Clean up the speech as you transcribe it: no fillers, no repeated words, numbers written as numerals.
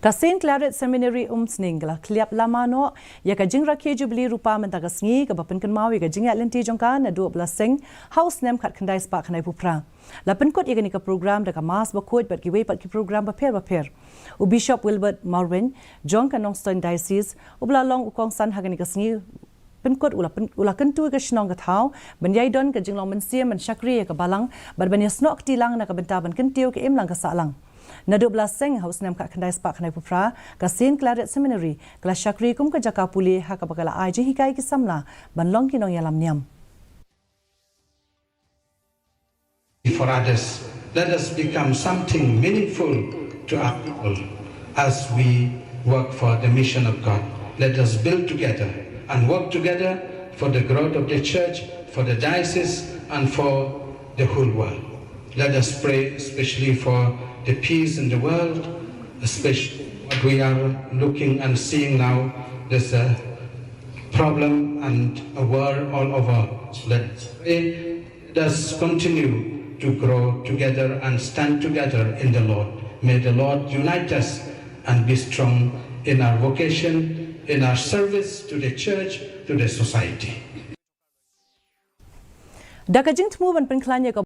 Kasin Claret Seminary Sningla Kliap Lamano Yaka Jingrakhe Jubilee Rupa Mentagasngi Kabapan Kanmawi Ka Jingat Lenti Jongka na 12 House Nem Khat Kandai Spark Kanai Pupra Lapan Kot Yaganika program Daka Mas Bakut But Giwe Pat Ki program Baper U Bishop Wilbert Marwin Jongka Nongstoin Diocese Ubla Long Ukong San Haganika Sngi Penkot ulakan tu ke senong ke tau benyai don ke jinglong mensia mensyakri ke balang berbanya snok tilang nak bentaban kentiu ke imlang ke salang na 12 seng haus nem kat kendai spak kanai pupra kasin Claret Seminary kelas syakri kum ke jaka puli hak bakala aji hikai ki samla banlong kinong yalam niam. For others, let us become something meaningful to our people as we work for the mission of God. Let us build together and work together for the growth of the church, for the diocese, and for the whole world. Let us pray especially for the peace in the world, especially what we are looking and seeing now. There's a problem and a war all over. Let's pray. Let us continue to grow together and stand together in the Lord. May the Lord unite us and be strong in our vocation, in our service to the church, to the society. Dakajing temu ban penklanya